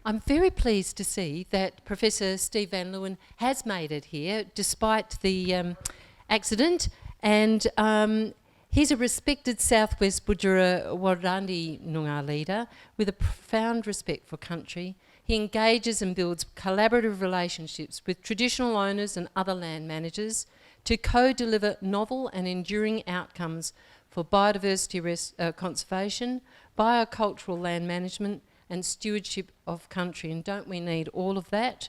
I'm very pleased to see that Professor Steve Van Leeuwen has made it here despite the accident, and he's a respected Southwest Budjera Warrandi Noongar leader with a profound respect for country. He engages and builds collaborative relationships with traditional owners and other land managers to co-deliver novel and enduring outcomes for biodiversity conservation, biocultural land management and stewardship of country. And don't we need all of that?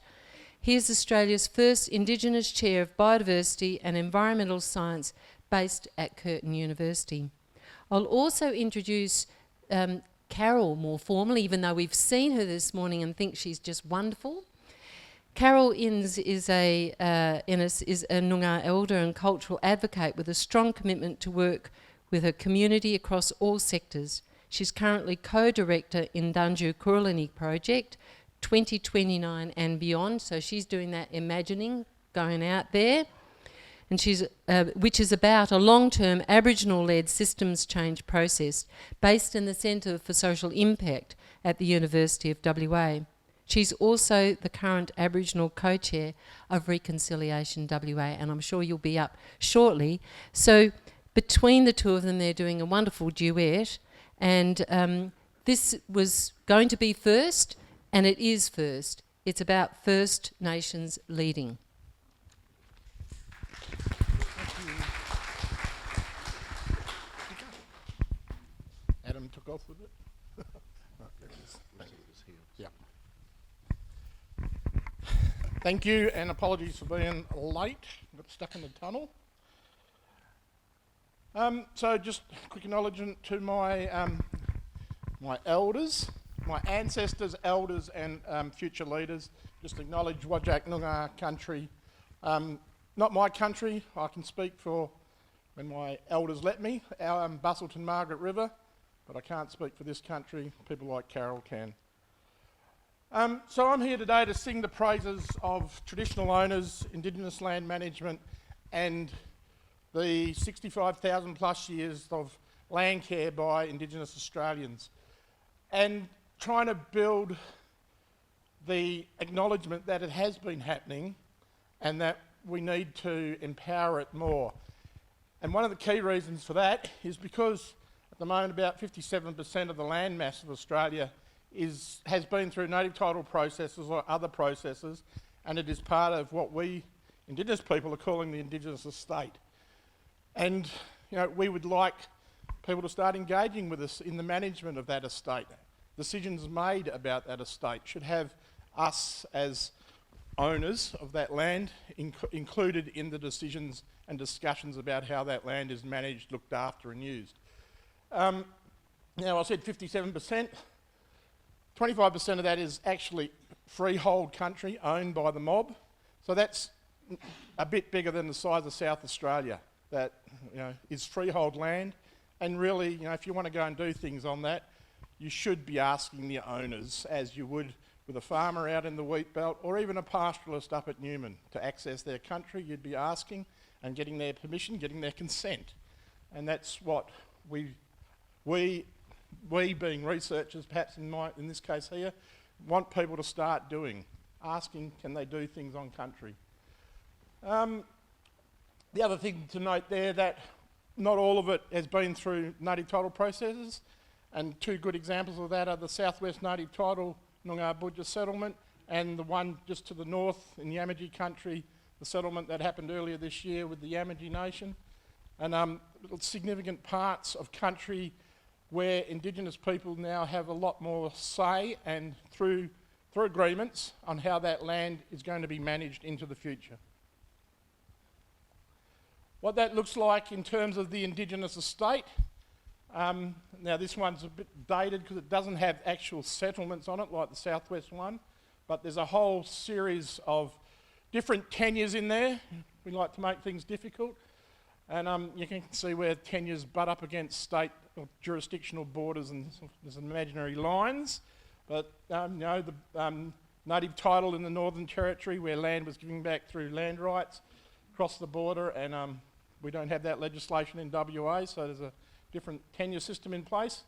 He is Australia's first Indigenous Chair of Biodiversity and Environmental Science based at Curtin University. I'll also introduce Carol more formally, even though we've seen her this morning and think she's just wonderful. Carol Innes is a Noongar elder and cultural advocate with a strong commitment to work with her community across all sectors. She's currently co-director in Danju Kurulini project, 2029 and beyond, so she's doing that imagining, going out there. And she's, which is about a long-term Aboriginal-led systems change process based in the Centre for Social Impact at the University of WA. She's also the current Aboriginal co-chair of Reconciliation WA, and I'm sure you'll be up shortly. So between the two of them, they're doing a wonderful duet, and this was going to be first, and it is first. It's about First Nations leading. Adam took off with it. Yeah. Thank you, and apologies for being late. Got stuck in the tunnel. So just a quick acknowledgement to my my elders, my ancestors, elders, and future leaders. Just acknowledge Whadjuk Noongar country. Not my country. I can speak for when my elders let me. Our Bustleton Margaret River. But I can't speak for this country. People like Carol can. So I'm here today to sing the praises of traditional owners, Indigenous land management, and the 65,000 plus years of land care by Indigenous Australians, and trying to build the acknowledgement that it has been happening and that we need to empower it more. And one of the key reasons for that is because at the moment, about 57% of the land mass of Australia has been through native title processes or other processes, and it is part of what we Indigenous people are calling the Indigenous Estate. And we would like people to start engaging with us in the management of that estate. Decisions made about that estate should have us as owners of that land included in the decisions and discussions about how that land is managed, looked after and used. Now, I said 57%. 25% of that is actually freehold country owned by the mob. So that's a bit bigger than the size of South Australia. That is freehold land. And really, if you want to go and do things on that, you should be asking the owners, as you would with a farmer out in the wheat belt, or even a pastoralist up at Newman, to access their country. You'd be asking and getting their permission, getting their consent. And that's what we being researchers, perhaps in this case here, want people to start doing, asking can they do things on country. The other thing to note there, that not all of it has been through native title processes, and two good examples of that are the Southwest Native Title Noongar Budja settlement and the one just to the north in Yamaji country, the settlement that happened earlier this year with the Yamaji Nation, and significant parts of country where Indigenous people now have a lot more say, and through agreements on how that land is going to be managed into the future. What that looks like in terms of the Indigenous estate, now this one's a bit dated because it doesn't have actual settlements on it like the Southwest one, but there's a whole series of different tenures in there. We like to make things difficult. And you can see where tenures butt up against state or jurisdictional borders, and there's imaginary lines. But the native title in the Northern Territory, where land was given back through land rights, across the border, and we don't have that legislation in WA, so there's a different tenure system in place.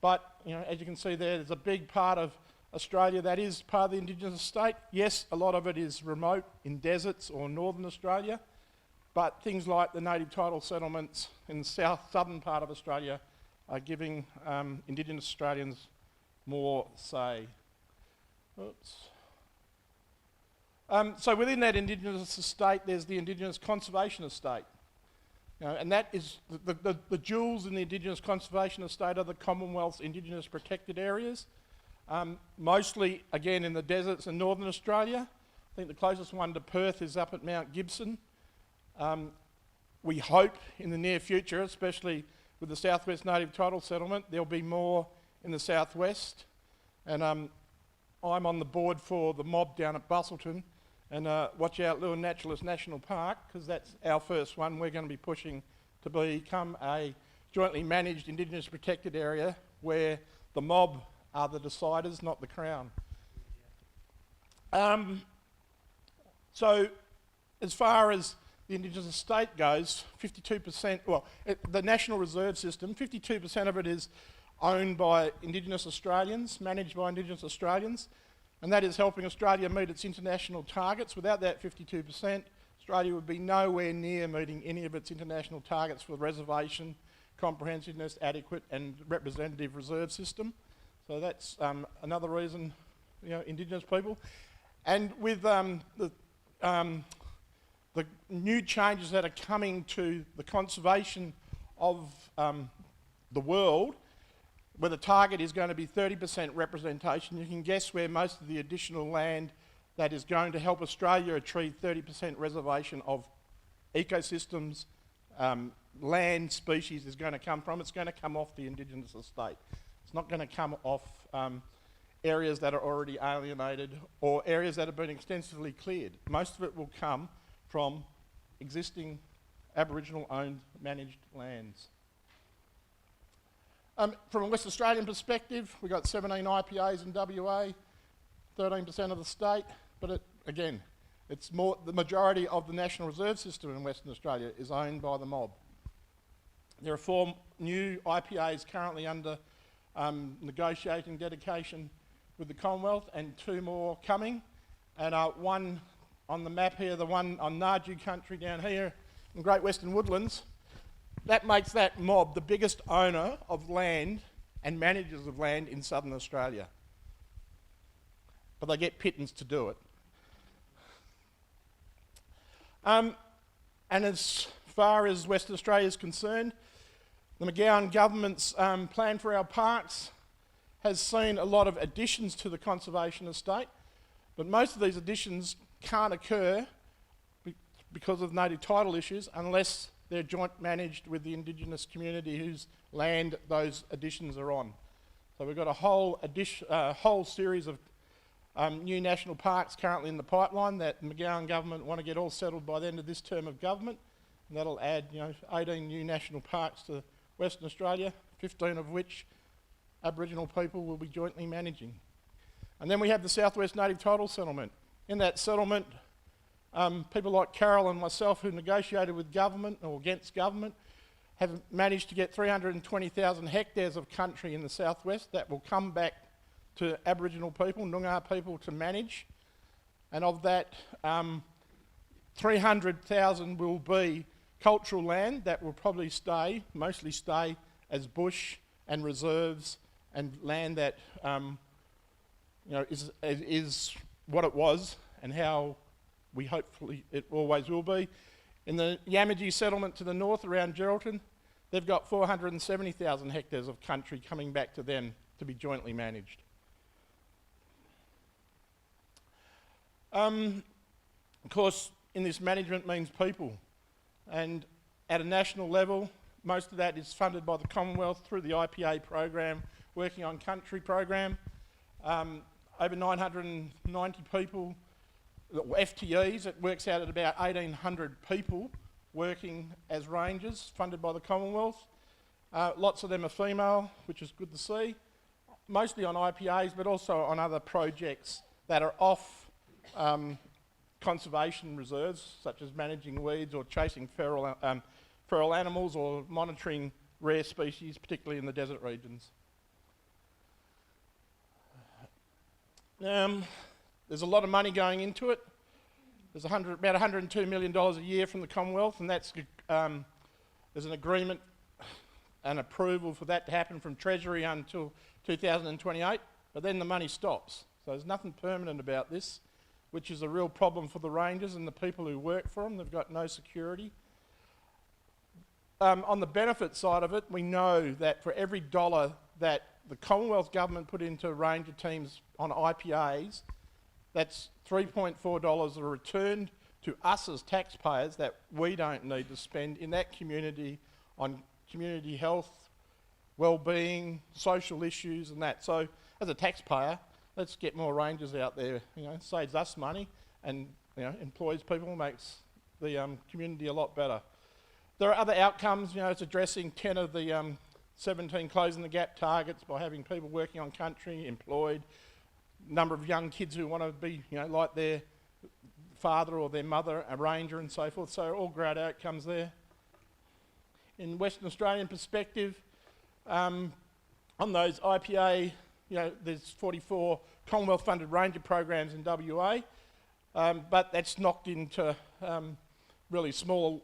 But as you can see there's a big part of Australia that is part of the Indigenous estate. Yes, a lot of it is remote in deserts or northern Australia, but things like the native title settlements in the southern part of Australia are giving Indigenous Australians more say. Oops. So within that Indigenous estate, there's the Indigenous Conservation Estate. And that is, the jewels in the Indigenous Conservation Estate are the Commonwealth's Indigenous protected areas, mostly, again, in the deserts in northern Australia. I think the closest one to Perth is up at Mount Gibson. We hope in the near future, especially with the Southwest Native Title Settlement, there'll be more in the southwest. And I'm on the board for the mob down at Bustleton. And watch out, Leeuen Naturalist National Park, because that's our first one. We're going to be pushing to become a jointly managed Indigenous protected area where the mob are the deciders, not the Crown. So as far as the Indigenous estate goes, 52%, the National Reserve System, 52% of it is owned by Indigenous Australians, managed by Indigenous Australians, and that is helping Australia meet its international targets. Without that 52%, Australia would be nowhere near meeting any of its international targets for reservation, comprehensiveness, adequate and representative reserve system. So that's another reason, Indigenous people. And with the new changes that are coming to the conservation of the world, where the target is going to be 30% representation, you can guess where most of the additional land that is going to help Australia achieve 30% reservation of ecosystems, land, species is going to come from. It's going to come off the Indigenous estate. It's not going to come off areas that are already alienated or areas that have been extensively cleared. Most of it will come from existing Aboriginal-owned managed lands. From a West Australian perspective, we've got 17 IPAs in WA, 13% of the state, but it's more, the majority of the National Reserve System in Western Australia is owned by the mob. There are 4 new IPAs currently under negotiating dedication with the Commonwealth and 2 more coming, and one on the map here, the one on Naju country down here in Great Western Woodlands. That makes that mob the biggest owner of land and managers of land in southern Australia. But they get pittance to do it. And as far as Western Australia is concerned, the McGowan government's plan for our parks has seen a lot of additions to the conservation estate, but most of these additions can't occur because of native title issues unless they're joint managed with the Indigenous community whose land those additions are on. So we've got a whole series of new national parks currently in the pipeline that the McGowan government want to get all settled by the end of this term of government, and that'll add 18 new national parks to Western Australia, 15 of which Aboriginal people will be jointly managing. And then we have the Southwest Native Title Settlement. In that settlement, people like Carol and myself who negotiated with government or against government have managed to get 320,000 hectares of country in the southwest that will come back to Aboriginal people, Noongar people to manage. And of that, 300,000 will be cultural land that will probably mostly stay as bush and reserves and land that is what it was and how we hopefully it always will be. In the Yamaji settlement to the north around Geraldton, they've got 470,000 hectares of country coming back to them to be jointly managed. Of course, in this management means people. And at a national level, most of that is funded by the Commonwealth through the IPA program, Working on Country program. Over 990 people, FTEs, it works out at about 1,800 people working as rangers, funded by the Commonwealth. Lots of them are female, which is good to see, mostly on IPAs, but also on other projects that are off conservation reserves, such as managing weeds or chasing feral animals or monitoring rare species, particularly in the desert regions. There's a lot of money going into it. There's about $102 million a year from the Commonwealth, and that's there's an agreement and approval for that to happen from Treasury until 2028, but then the money stops. So there's nothing permanent about this, which is a real problem for the rangers and the people who work for them. They've got no security. On the benefit side of it, we know that for every dollar that the Commonwealth government put into ranger teams on IPAs, that's $3.4 are returned to us as taxpayers that we don't need to spend in that community on community health, well-being, social issues and that. So as a taxpayer, let's get more rangers out there. You know, saves us money and employs people, makes the community a lot better. There are other outcomes. It's addressing 10 of the 17 closing the gap targets by having people working on country, employed, number of young kids who want to be, like their father or their mother, a ranger and so forth. So all great outcomes there. In Western Australian perspective, on those IPA, there's 44 Commonwealth-funded ranger programs in WA, but that's knocked into really small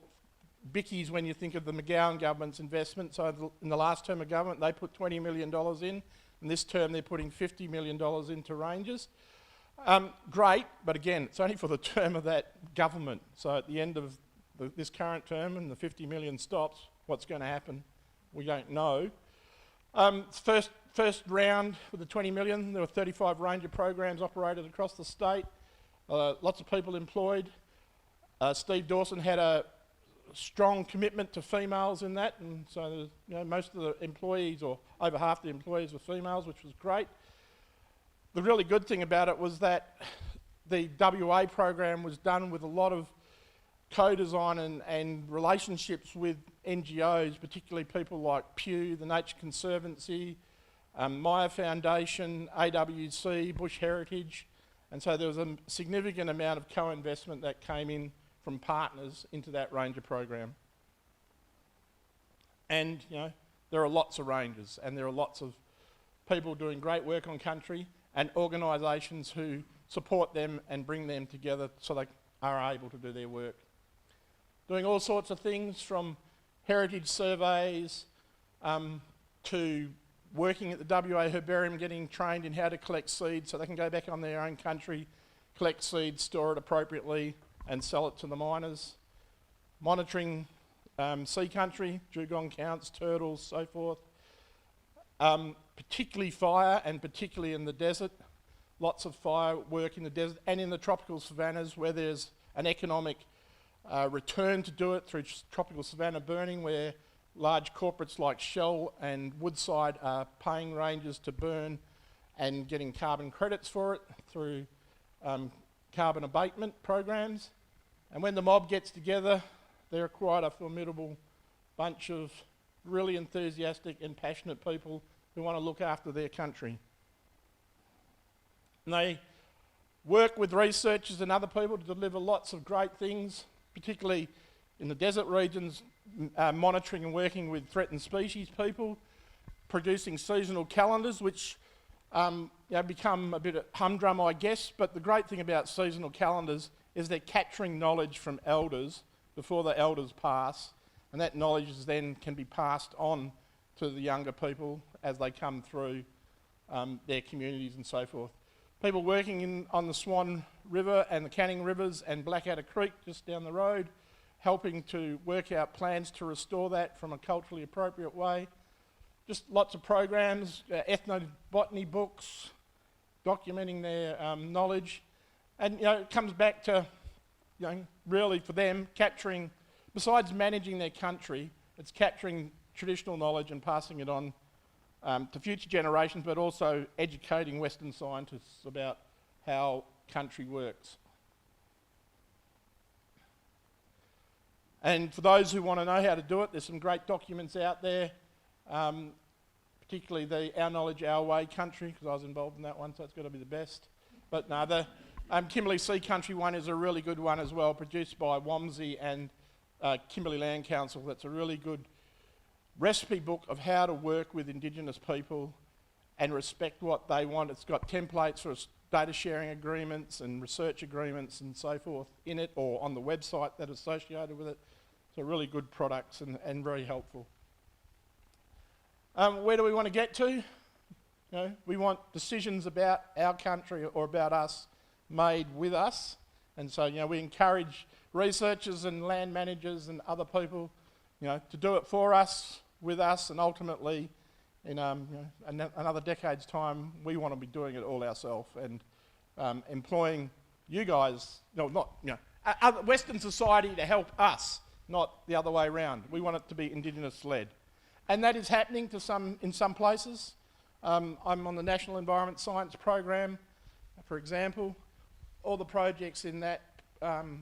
bickies when you think of the McGowan government's investment. So in the last term of government, they put $20 million in, and this term they're putting $50 million into rangers. Great, but again, it's only for the term of that government. So at the end of this current term and the 50 million stops, what's going to happen? We don't know. First round with the 20 million, there were 35 ranger programs operated across the state, lots of people employed. Steve Dawson had a strong commitment to females in that, and so most of the employees, or over half the employees, were females, which was great. The really good thing about it was that the WA program was done with a lot of co-design and relationships with NGOs, particularly people like Pew, the Nature Conservancy, Maya Foundation, AWC, Bush Heritage, and so there was a significant amount of co-investment that came in from partners into that ranger program. And there are lots of rangers, and there are lots of people doing great work on country and organisations who support them and bring them together so they are able to do their work. Doing all sorts of things from heritage surveys to working at the WA Herbarium, getting trained in how to collect seeds so they can go back on their own country, collect seeds, store it appropriately and sell it to the miners. Monitoring sea country, dugong counts, turtles, so forth. Particularly fire, and particularly in the desert. Lots of fire work in the desert and in the tropical savannas where there's an economic return to do it through tropical savanna burning, where large corporates like Shell and Woodside are paying rangers to burn and getting carbon credits for it through carbon abatement programs. And when the mob gets together, they're quite a formidable bunch of really enthusiastic and passionate people who want to look after their country. And they work with researchers and other people to deliver lots of great things, particularly in the desert regions, monitoring and working with threatened species people, producing seasonal calendars, which become a bit of humdrum, I guess, but the great thing about seasonal calendars is they're capturing knowledge from elders before the elders pass, and that knowledge then can be passed on to the younger people as they come through their communities and so forth. People working on the Swan River and the Canning Rivers and Blackadder Creek just down the road, helping to work out plans to restore that from a culturally appropriate way. Just lots of programs, ethnobotany books, documenting their knowledge. And it comes back to, really for them, capturing, besides managing their country, it's capturing traditional knowledge and passing it on to future generations, but also educating Western scientists about how country works. And for those who want to know how to do it, there's some great documents out there, particularly the Our Knowledge, Our Way country, because I was involved in that one, so it's got to be the best. But no, the Kimberley Sea Country one is a really good one as well, produced by WAMSI and Kimberley Land Council. That's a really good recipe book of how to work with Indigenous people and respect what they want. It's got templates for data sharing agreements and research agreements and so forth in it, or on the website that are associated with it. So really good products and very helpful. Where do we want to get to? You know, we want decisions about our country or about us made with us. And so, you know, we encourage researchers and land managers and other people, you know, to do it for us, with us, and ultimately, in another decade's time, we want to be doing it all ourselves and employing you guys, Western society to help us, not the other way around. We want it to be Indigenous-led. And that is happening in some places. I'm on the National Environment Science Program, for example. All the projects in that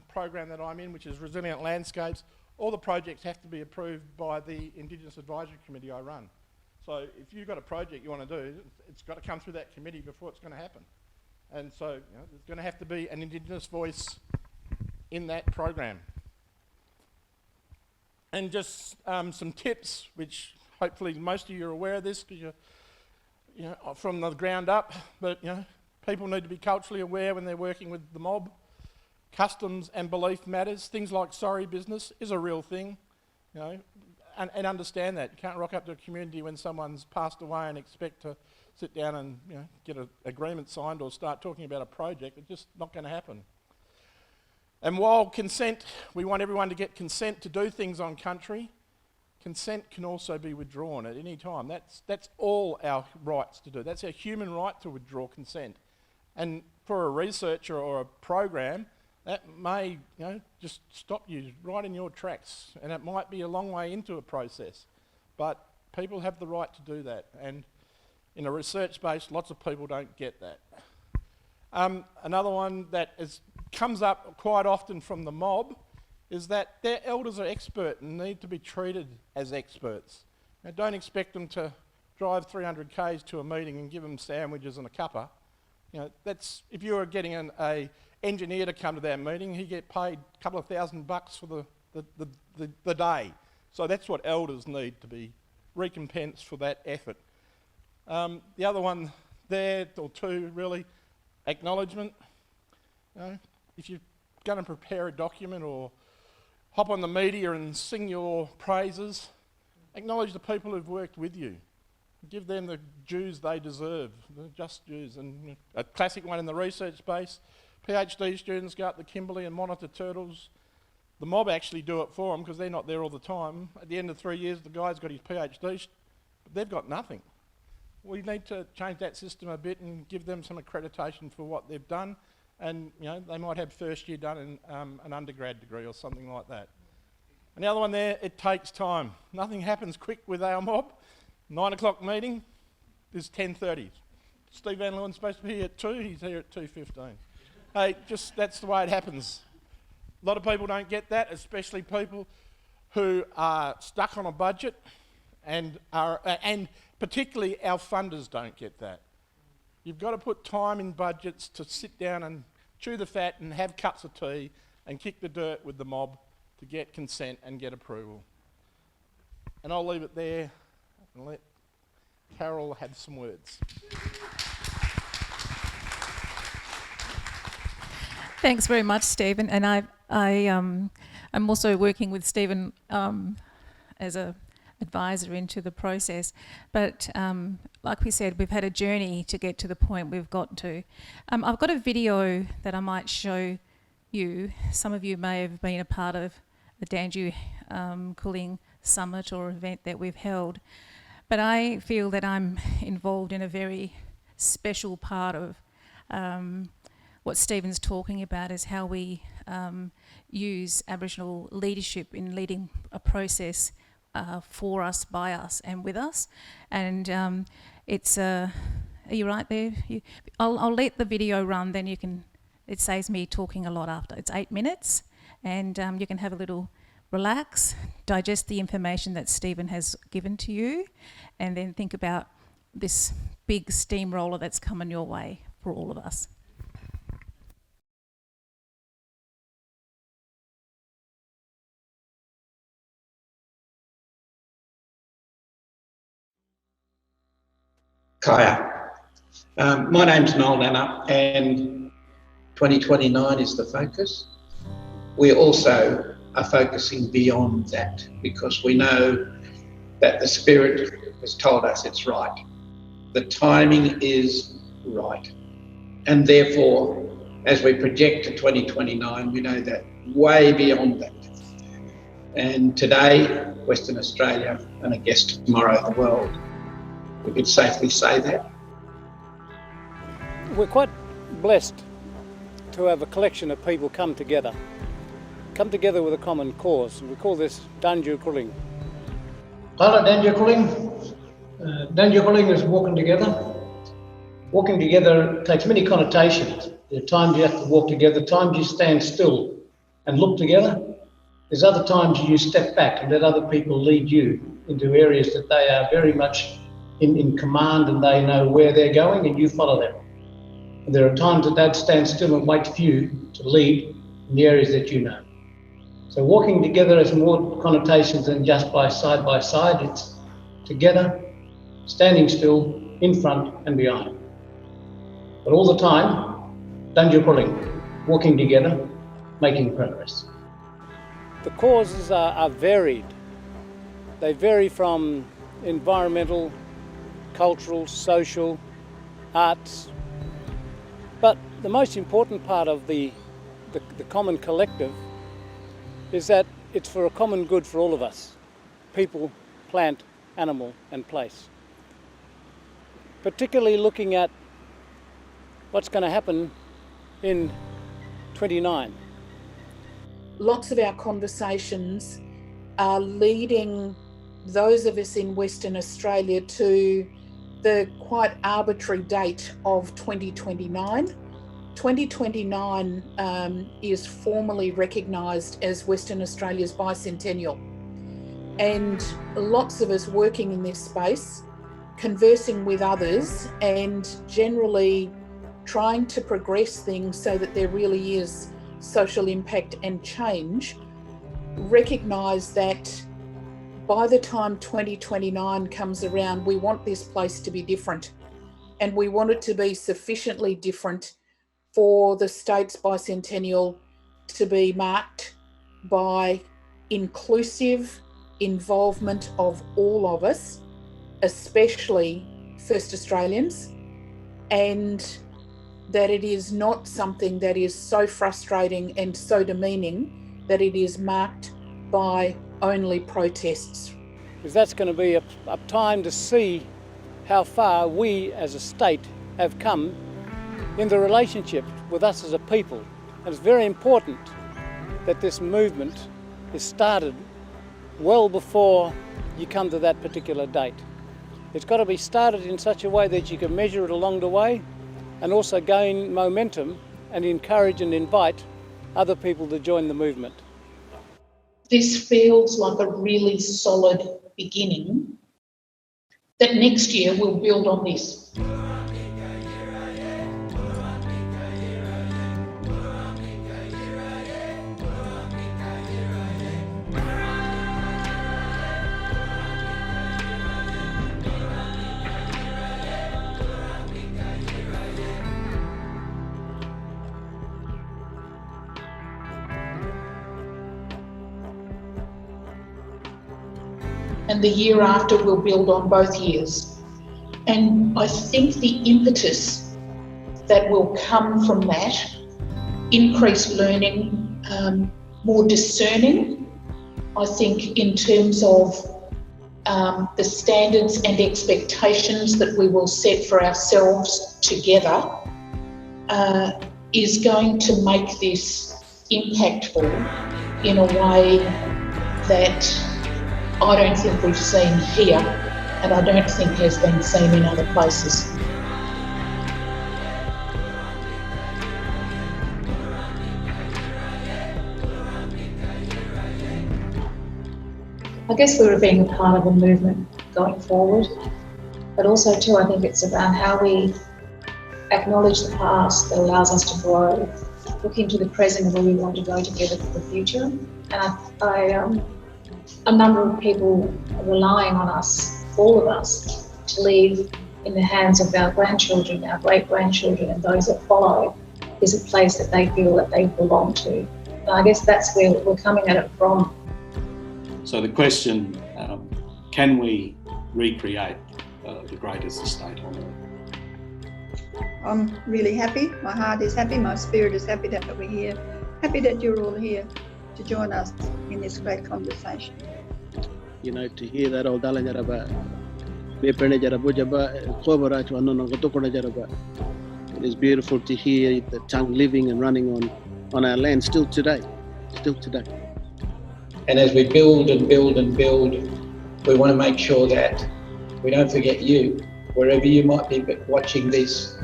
program that I'm in, which is Resilient Landscapes, all the projects have to be approved by the Indigenous Advisory Committee I run. So if you've got a project you want to do, it's got to come through that committee before it's going to happen. And so, you know, there's going to have to be an Indigenous voice in that program. And just some tips, which hopefully most of you are aware of this because you're from the ground up, but people need to be culturally aware when they're working with the mob. Customs and belief matters. Things like sorry business is a real thing, and understand that. You can't rock up to a community when someone's passed away and expect to sit down and get an agreement signed or start talking about a project. It's just not going to happen. And while consent, we want everyone to get consent to do things on country, consent can also be withdrawn at any time. That's all our rights to do. That's our human right to withdraw consent. And for a researcher or a program, that may just stop you right in your tracks, and it might be a long way into a process. But people have the right to do that, and in a research space, lots of people don't get that. Another one that comes up quite often from the mob is that their elders are expert and need to be treated as experts. Now, don't expect them to drive 300 k's to a meeting and give them sandwiches and a cuppa. That's if you were getting an engineer to come to that meeting, he get paid a couple of $1,000 for the day. So that's what elders need to be recompensed for that effort. The other one there, or two really, acknowledgement. If you're going to prepare a document or hop on the media and sing your praises, acknowledge the people who've worked with you. Give them the dues they deserve, the just dues. And a classic one in the research space, PhD students go up the Kimberley and monitor turtles. The mob actually do it for them because they're not there all the time. At the end of 3 years, the guy's got his PhD, but they've got nothing. We need to change that system a bit and give them some accreditation for what they've done. And they might have first year done in an undergrad degree or something like that. And the other one there, it takes time. Nothing happens quick with our mob. 9 o'clock meeting is 10:30. Steve Van Leeuwen's supposed to be here at 2, he's here at 2:15. Hey, that's the way it happens. A lot of people don't get that, especially people who are stuck on a budget, and particularly our funders don't get that. You've got to put time in budgets to sit down and chew the fat and have cups of tea and kick the dirt with the mob to get consent and get approval. And I'll leave it there and let Carol have some words. Thanks very much, Stephen. And I'm also working with Stephen as a advisor into the process. But like we said, we've had a journey to get to the point we've got to. I've got a video that I might show you. Some of you may have been a part of the Danju Cooling Summit or event that we've held. But I feel that I'm involved in a very special part of what Stephen's talking about, is how we use Aboriginal leadership in leading a process for us, by us, and with us. And it's are you right there? I'll let the video run, then you can. It saves me talking a lot after. It's 8 minutes, and you can have a little relax, digest the information that Stephen has given to you, and then think about this big steamroller that's coming your way for all of us. Kaya. My name's Noel Nanner, and 2029 is the focus. We also are focusing beyond that because we know that the Spirit has told us it's right. The timing is right. And therefore, as we project to 2029, we know that way beyond that. And today, Western Australia, and I guess tomorrow, the world, we could safely say that. We're quite blessed to have a collection of people come together with a common cause. We call this Danju Kuling. Hello, Danju Kuling. Danju Kuling is walking together. Walking together takes many connotations. There are times you have to walk together, times you stand still and look together. There's other times you step back and let other people lead you into areas that they are very much in command and they know where they're going and you follow them. And there are times that they'd stand still and wait for you to lead in the areas that you know. So walking together has more connotations than just by side. It's together, standing still, in front and behind. But all the time, Danju Kuling, walking together, making progress. The causes are varied. They vary from environmental, cultural, social, arts. But the most important part of the common collective is that it's for a common good for all of us, people, plant, animal and place. Particularly looking at what's going to happen in 29. Lots of our conversations are leading those of us in Western Australia to the quite arbitrary date of 2029. 2029 is formally recognised as Western Australia's bicentennial. And lots of us working in this space, conversing with others and generally trying to progress things so that there really is social impact and change, recognise that by the time 2029 comes around, we want this place to be different. And we want it to be sufficiently different for the state's bicentennial to be marked by inclusive involvement of all of us, especially First Australians, and that it is not something that is so frustrating and so demeaning that it is marked by only protests. Because that's going to be a time to see how far we as a state have come in the relationship with us as a people. And it's very important that this movement is started well before you come to that particular date. It's got to be started in such a way that you can measure it along the way and also gain momentum and encourage and invite other people to join the movement. This feels like a really solid beginning that next year we'll build on this. And the year after we'll build on both years. And I think the impetus that will come from that, increased learning, more discerning, I think in terms of the standards and expectations that we will set for ourselves together, is going to make this impactful in a way that I don't think we've seen here, and I don't think has been seen in other places. I guess we're being part of a movement going forward, but also too, I think it's about how we acknowledge the past that allows us to grow, look into the present and where we want to go together for the future. And a number of people are relying on us, all of us, to leave in the hands of our grandchildren, our great-grandchildren and those that follow is a place that they feel that they belong to. And I guess that's where we're coming at it from. So the question, can we recreate the greatest estate on earth? I'm really happy. My heart is happy. My spirit is happy that we're here. Happy that you're all here to join us in this great conversation. You know, to hear that old Dala Jaraba, Bepene Jarabo Jaba, Kobara to Anona Gotokona Jaraba. It is beautiful to hear the tongue living and running on our land still today. And as we build and build and build, we want to make sure that we don't forget you, wherever you might be watching this,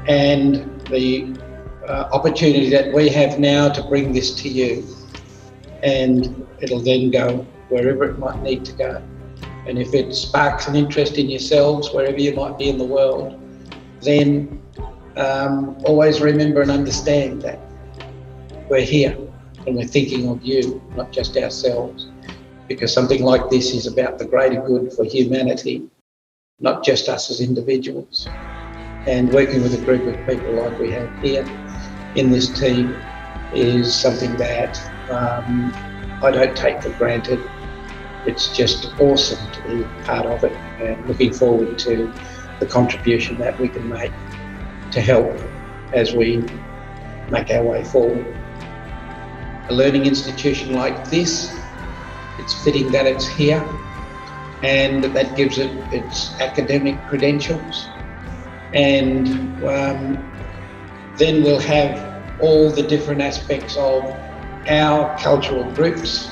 and the opportunity that we have now to bring this to you. And it'll then go wherever it might need to go. And if it sparks an interest in yourselves, wherever you might be in the world, then always remember and understand that we're here and we're thinking of you, not just ourselves, because something like this is about the greater good for humanity, not just us as individuals. And working with a group of people like we have here in this team is something that I don't take for granted. It's just awesome to be part of it, and looking forward to the contribution that we can make to help as we make our way forward. A learning institution like this, it's fitting that it's here, and that gives it its academic credentials. And then we'll have all the different aspects of our cultural groups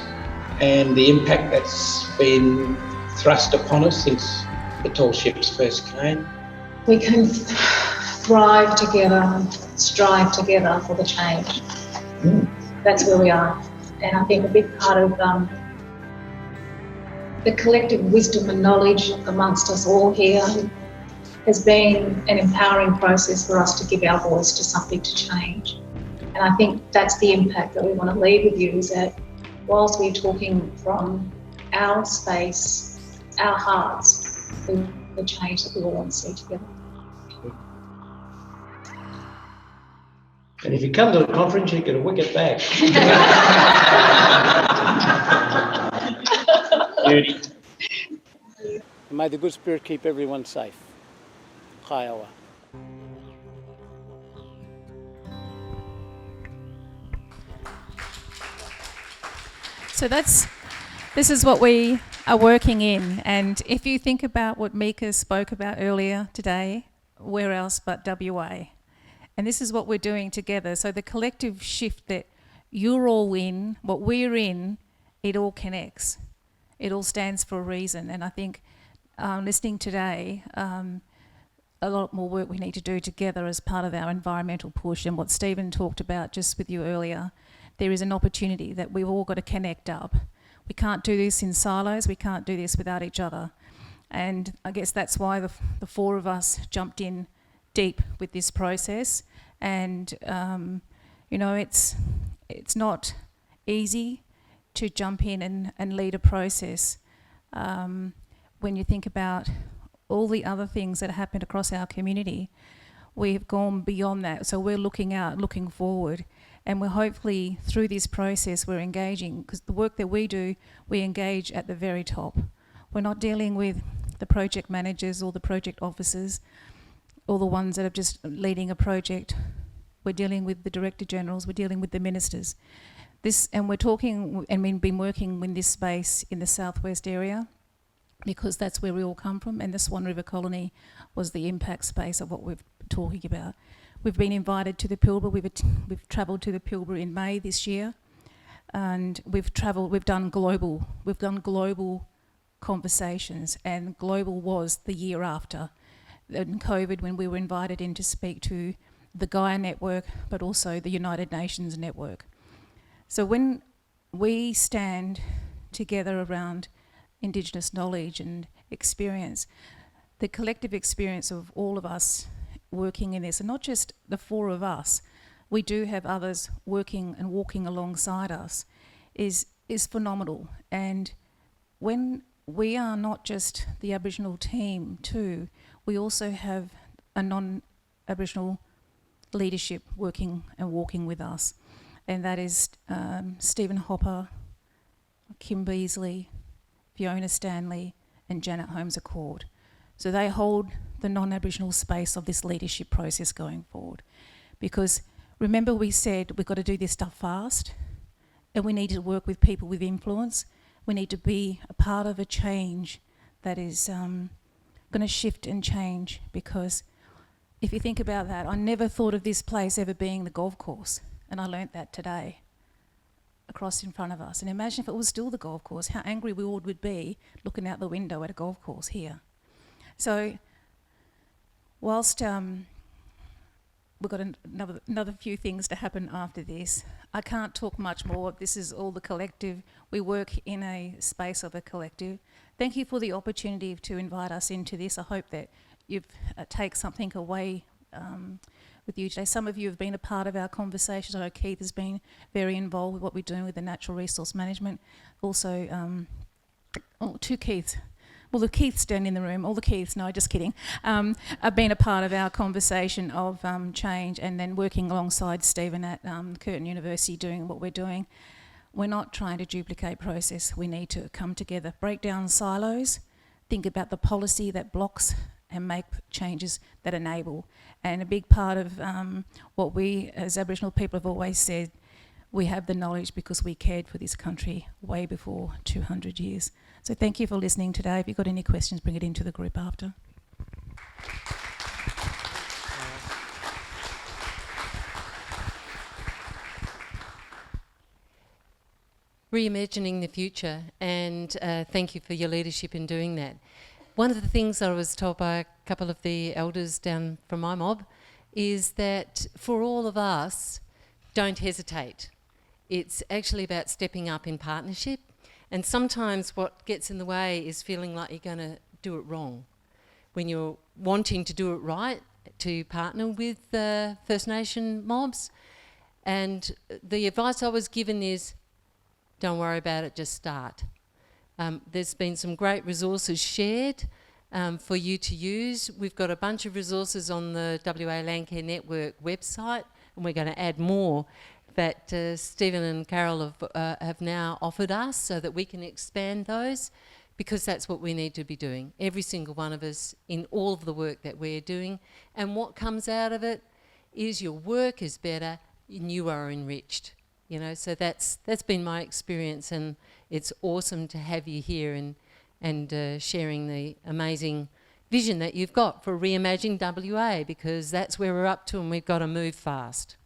and the impact that's been thrust upon us since the tall ships first came. We can thrive together, strive together for the change. That's where we are. And I think a big part of the collective wisdom and knowledge amongst us all here has been an empowering process for us to give our voice to something to change. And I think that's the impact that we want to leave with you, is that whilst we're talking from our space, our hearts, the change that we all want to see together. And if you come to the conference, you get a wicket back. And may the good spirit keep everyone safe. Kaiawa. So this is what we are working in. And if you think about what Mika spoke about earlier today, where else but WA? And this is what we're doing together. So the collective shift that you're all in, what we're in, it all connects. It all stands for a reason. And I think listening today, a lot more work we need to do together as part of our environmental push, and what Stephen talked about just with you earlier. There is an opportunity that we've all got to connect up. We can't do this in silos. We can't do this without each other. And I guess that's why the four of us jumped in deep with this process. And, you know, it's not easy to jump in and lead a process when you think about all the other things that happened across our community. We've gone beyond that. So we're looking out, looking forward. And we're hopefully, through this process, we're engaging, because the work that we do, we engage at the very top. We're not dealing with the project managers or the project officers or the ones that are just leading a project. We're dealing with the Director Generals, we're dealing with the ministers. And we're talking, and we've been working in this space in the southwest area, because that's where we all come from, and the Swan River Colony was the impact space of what we're talking about. We've been invited to the Pilbara. We've travelled to the Pilbara in May this year, and we've done global conversations, and global was the year after in COVID, when we were invited in to speak to the Gaia Network, but also the United Nations Network. So when we stand together around Indigenous knowledge and experience, the collective experience of all of us working in this, and not just the four of us, we do have others working and walking alongside us, is phenomenal. And when we are not just the Aboriginal team too, we also have a non-Aboriginal leadership working and walking with us, and that is Stephen Hopper, Kim Beasley, Fiona Stanley and Janet Holmes Accord. So they hold the non-Aboriginal space of this leadership process going forward. Because remember we said we've got to do this stuff fast, and we need to work with people with influence. We need to be a part of a change that is going to shift and change, because if you think about that, I never thought of this place ever being the golf course, and I learnt that today across in front of us. And imagine if it was still the golf course, how angry we all would be looking out the window at a golf course here. So whilst we've got another few things to happen after this, I can't talk much more. This is all the collective. We work in a space of a collective. Thank you for the opportunity to invite us into this. I hope that you've take something away with you today. Some of you have been a part of our conversations. I know Keith has been very involved with what we're doing with the natural resource management. Also, two Keiths. Well, the Keiths down in the room, all the Keiths, no, just kidding, have been a part of our conversation of change, and then working alongside Stephen at Curtin University doing what we're doing. We're not trying to duplicate process. We need to come together, break down silos, think about the policy that blocks and make changes that enable. And a big part of what we as Aboriginal people have always said, we have the knowledge because we cared for this country way before 200 years. So thank you for listening today. If you've got any questions, bring it into the group after. Reimagining the future, and thank you for your leadership in doing that. One of the things I was told by a couple of the elders down from my mob is that for all of us, don't hesitate. It's actually about stepping up in partnership, and sometimes what gets in the way is feeling like you're going to do it wrong. When you're wanting to do it right, to partner with First Nation mobs, and the advice I was given is, don't worry about it, just start. There's been some great resources shared for you to use. We've got a bunch of resources on the WA Landcare Network website, and we're going to add more that Stephen and Carol have now offered us so that we can expand those, because that's what we need to be doing, every single one of us, in all of the work that we're doing. And what comes out of it is your work is better and you are enriched. You know, so that's been my experience, and it's awesome to have you here and sharing the amazing vision that you've got for Reimagining WA, because that's where we're up to and we've got to move fast.